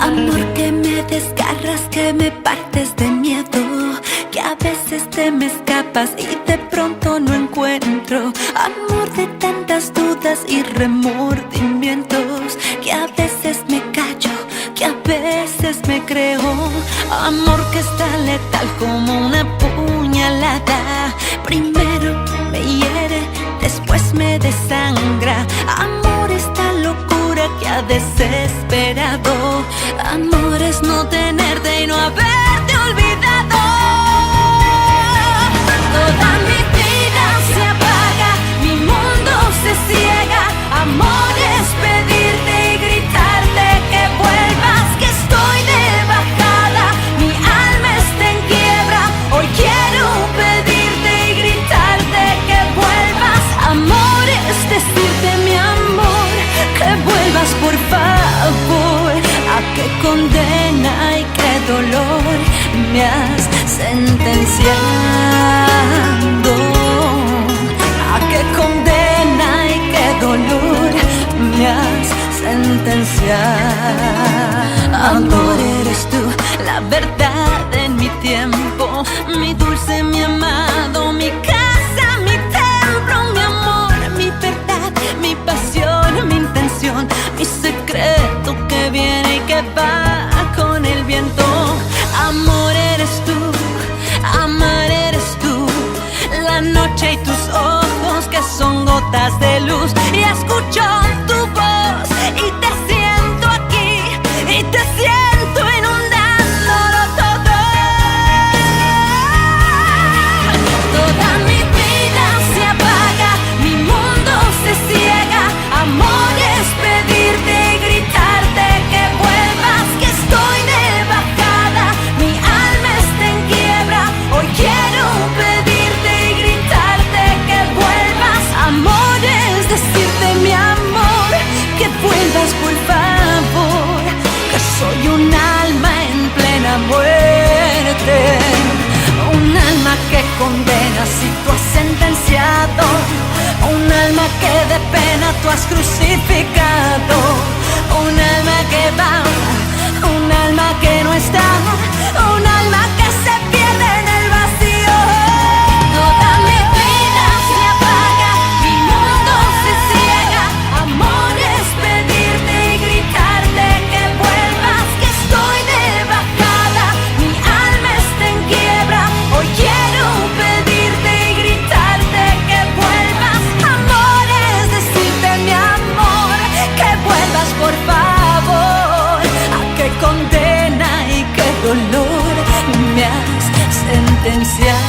Amor que me desgarras, que me partes de miedo, que a veces te me escapas y de pronto no encuentro. Amor de tantas dudas y remordimientos, que a veces me callo, que a veces me creo. Amor que es tan letal como una puñalada. Primero me hiere, después me desangra. Amor, esta locura que ha desesperado. Amor es no tenerte y no haberte olvidado. Toda mi vida se apaga, mi mundo se ciega. Amor es pedirte y gritarte que vuelvas, que estoy de bajada, mi alma está en quiebra. Hoy quiero pedirte y gritarte que vuelvas. Amor es decirte, mi amor, que vuelvas por favor. A qué condena y qué dolor me has sentenciado. A qué condena y qué dolor me has sentenciado. Amor, eres tú, la verdad en mi tiempo, mi dulce, mi amado, mi casa, mi templo, mi amor, mi verdad, mi pasión, mi intención, mi secreto que viene y que va con el viento. Amor, eres tú, amar eres tú, la noche y tus ojos que son gotas de luz. Y escucho tu voz y te siento aquí y te siento inundándolo todo. Toda mi vida se apaga, mi mundo se ciega. Amor es pedirte y gritarte que vuelvas, que estoy de bajada, mi alma está en quiebra. Hoy quiero pedirte y gritarte que vuelvas. Amor es decirte, mi amor, que vuelvas por favor, que soy un alma en plena muerte, un alma que condena si tú has sentenciado, un alma que de pena tú has crucificado, un alma que va, un alma que no está, un alma que se pierde en el vacío. Toda mi vida se apaga, mi mundo se ciega. Amor es pedirte y gritarte que vuelvas, que estoy de bajada, mi alma está en quiebra. Hoy quiero pedirte y gritarte que vuelvas. Amor es decirte, mi amor, que vuelvas por favor. A qué condena y qué dolor me has sentenciado.